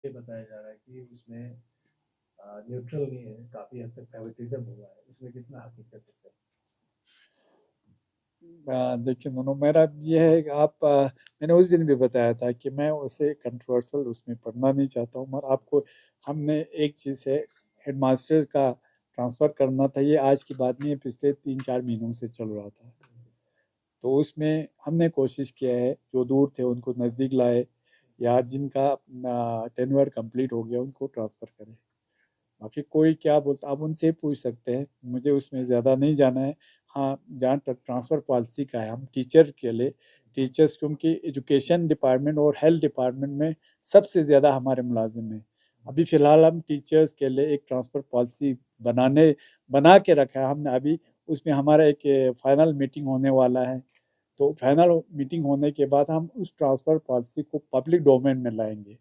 ये बताया जा रहा है कि उसमें न्यूट्रल नहीं है, काफ़ी हद तक फेवरेटिज्म हुआ है, इसमें कितना हकीकत है सर? देखिए दोनों मेरा ये है कि मैंने उस दिन भी बताया था कि मैं उसे कंट्रोवर्सल उसमें पढ़ना नहीं चाहता हूँ, मगर आपको हमने एक चीज़ है, हेडमास्टर का ट्रांसफ़र करना था, ये आज की बात नहीं है, पिछले 3-4 महीनों से चल रहा था। तो उसमें हमने कोशिश किया है, जो दूर थे उनको नज़दीक लाए, या जिनका टेन्योर कंप्लीट हो गया उनको ट्रांसफ़र करें। बाकी कोई क्या बोलता आप उनसे पूछ सकते हैं, मुझे उसमें ज़्यादा नहीं जाना है। हाँ, जहाँ तक ट्रांसफ़र पॉलिसी का है, हम टीचर के लिए टीचर्स, क्योंकि एजुकेशन डिपार्टमेंट और हेल्थ डिपार्टमेंट में सबसे ज़्यादा हमारे मुलाजिम हैं। अभी फ़िलहाल हम टीचर्स के लिए एक ट्रांसफ़र पॉलिसी बना के रखा है हमने अभी। उसमें हमारा एक फाइनल मीटिंग होने वाला है। तो फाइनल मीटिंग होने के बाद हम उस ट्रांसफ़र पॉलिसी को पब्लिक डोमेन में लाएंगे।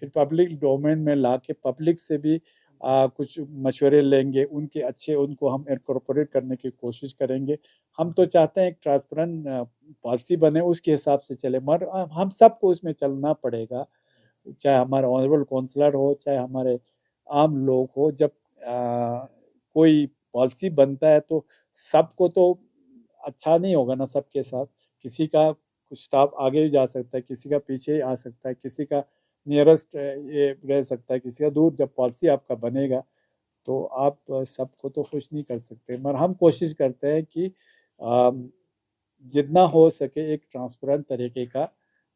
फिर पब्लिक डोमेन में ला के पब्लिक से भी कुछ मशवरे लेंगे, उनके अच्छे उनको हम इनकॉर्पोरेट करने की कोशिश करेंगे। हम तो चाहते हैं एक ट्रांसपेरेंट पॉलिसी बने, उसके हिसाब से चले, मगर हम सबको उसमें चलना पड़ेगा, चाहे हमारे ऑनरेबल काउंसलर हो, चाहे हमारे आम लोग हो। जब कोई पॉलिसी बनता है तो सबको तो अच्छा नहीं होगा ना सबके साथ। किसी का कुछ स्टाफ आगे भी जा सकता है, किसी का पीछे आ सकता है, किसी का नियरेस्ट ये रह सकता है, किसी का दूर। जब पॉलिसी आपका बनेगा तो आप सबको तो खुश नहीं कर सकते, मगर हम कोशिश करते हैं कि जितना हो सके एक ट्रांसपेरेंट तरीके का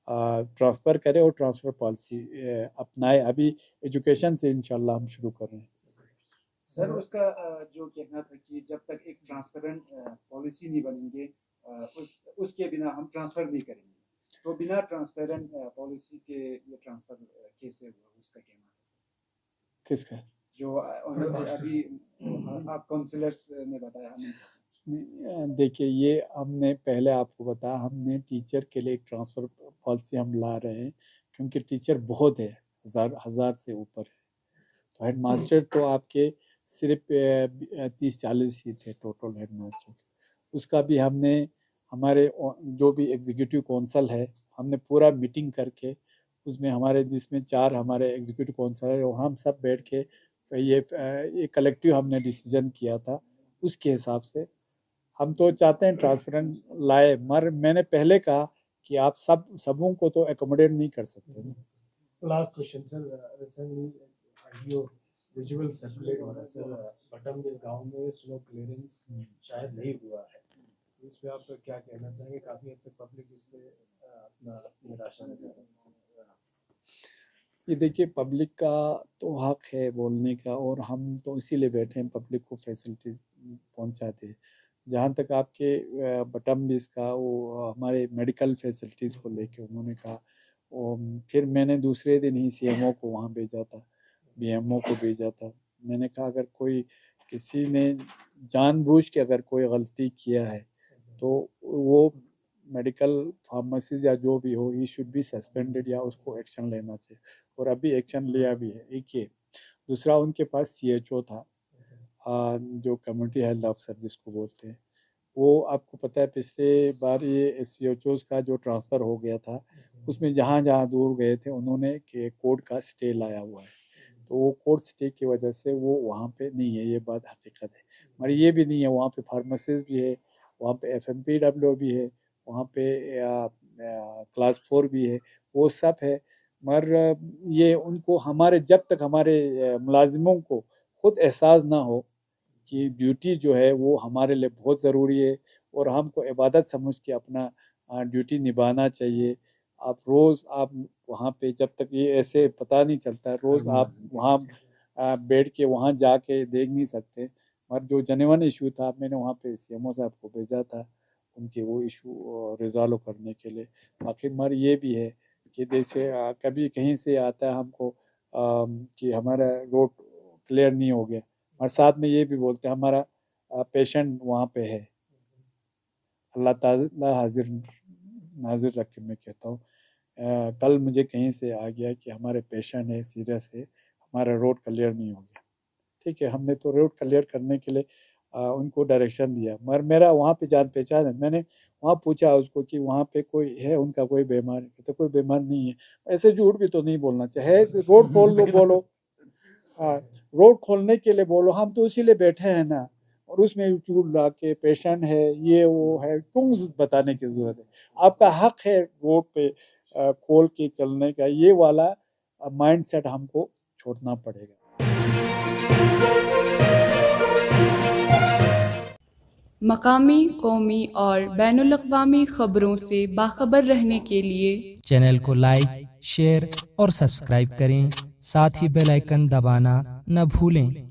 ट्रांसफ़र करें और ट्रांसफ़र पॉलिसी अपनाए। अभी एजुकेशन से इंशाल्लाह हम शुरू कर रहे हैं। सर उसका जो कहना था कि जब तक एक ट्रांसपेरेंट पॉलिसी नहीं बनेंगे उसके बिना हम ट्रांसफर नहीं करेंगे, तो बिना ट्रांसपेरेंट पॉलिसी के ये ट्रांसफर कैसे हुआ, उसका कहना था किसका? जो अभी आप काउंसलर्स ने बताया हमें। देखिए, ये हमने पहले आपको बताया, हमने टीचर के लिए एक ट्रांसफ़र पॉलिसी हम ला रहे हैं, क्योंकि टीचर बहुत है, हज़ार हज़ार से ऊपर है। तो हेड मास्टर तो आपके सिर्फ 30-40 ही थे टोटल हेड मास्टर। उसका भी हमने हमारे जो भी एग्जीक्यूटिव काउंसिल है, हमने पूरा मीटिंग करके उसमें हमारे जिसमें 4 हमारे एग्जीक्यूटिव काउंसिल है, और हम सब बैठ के ये कलेक्टिव हमने डिसीजन किया था। उसके हिसाब से हम तो चाहते हैं ट्रांसपेरेंट लाए, मगर मैंने पहले कहा कि आप सबों को तो एकोमोडेट नहीं कर सकते ना। Last question sir, recently video visual circulate हो रहा है सर, बटम जिस गांव में स्नो क्लियरेंस शायद नहीं हुआ है, तो इस पे आप क्या कहना चाहेंगे? काफ़ी हद तक पब्लिक इस पे अपना निराशा में जा रहा है। ये देखिए, पब्लिक का तो हक है बोलने का, और हम तो इसीलिए बैठे हैं पब्लिक को फैसिलिटीज़ पहुंचाते हैं। जहाँ तक आपके बटम भी इसका वो हमारे मेडिकल फैसिलिटीज़ को लेके उन्होंने कहा, फिर मैंने दूसरे दिन ही सीएमओ को वहाँ भेजा था, बीएमओ को भेजा था। मैंने कहा अगर कोई किसी ने जानबूझ के अगर कोई गलती किया है तो वो मेडिकल फार्मेसीज या जो भी हो, ही शुड बी सस्पेंडेड, या उसको एक्शन लेना चाहिए, और अभी एक्शन लिया भी है। एक ये, दूसरा उनके पास सीएचओ था, जो कम्युनिटी हेल्थ ऑफिसर जिसको बोलते हैं। वो आपको पता है पिछले बार ये सीएचओज का जो ट्रांसफ़र हो गया था, उसमें जहाँ जहाँ दूर गए थे उन्होंने के कोर्ट का स्टे लाया हुआ है। तो वो कोर्ट स्टे की वजह से वो वहाँ पे नहीं है, ये बात हकीकत है। मगर ये भी नहीं है, वहाँ पे फार्मेसिस्ट भी है, वहाँ पे एफएमपीडब्ल्यू भी है, वहाँ पे क्लास 4 भी है, वो सब है। मगर ये उनको हमारे जब तक हमारे मुलाजिमों को खुद एहसास ना हो कि ड्यूटी जो है वो हमारे लिए बहुत ज़रूरी है, और हमको इबादत समझ के अपना ड्यूटी निभाना चाहिए। आप रोज़ आप वहाँ पे जब तक ये ऐसे पता नहीं चलता, रोज़ आप वहाँ बैठ के वहाँ जाके देख नहीं सकते। और जो जेन्युइन इशू था, मैंने वहाँ पे सीएमओ साहब को भेजा था उनके वो इशू रिजॉल्व करने के लिए। बाकी मगर ये भी है कि जैसे कभी कहीं से आता है हमको कि हमारा रोड क्लियर नहीं हो गया, और साथ में ये भी बोलते हैं हमारा पेशेंट वहाँ पे है। अल्लाह ताला हाजिर नाजिर रख के मैं कहता हूँ, कल मुझे कहीं से आ गया कि हमारे पेशेंट है, सीरियस है, हमारा रोड क्लियर नहीं हो गया। ठीक है, हमने तो रोड क्लियर करने के लिए उनको डायरेक्शन दिया, मगर मेरा वहाँ पे जान पहचान है। मैंने वहाँ पूछा उसको कि वहाँ पे कोई है उनका कोई बीमार, तो कोई बीमार नहीं है। ऐसे झूठ भी तो नहीं बोलना चाहिए, रोड खोल लो बोलो, रोड खोलने के लिए बोलो, हम तो इसीलिए बैठे हैं ना, और उसमें झूठ ला के पेशेंट है ये वो है, क्यों बताने की ज़रूरत है? आपका हक है रोड पे खोल के चलने का, ये वाला माइंडसेट हमको छोड़ना पड़ेगा। मकामी, कौमी और बैनुल-अक़वामी ख़बरों से बाखबर रहने के लिए चैनल को लाइक, शेयर और सब्सक्राइब करें। साथ ही बेल आइकन दबाना न भूलें।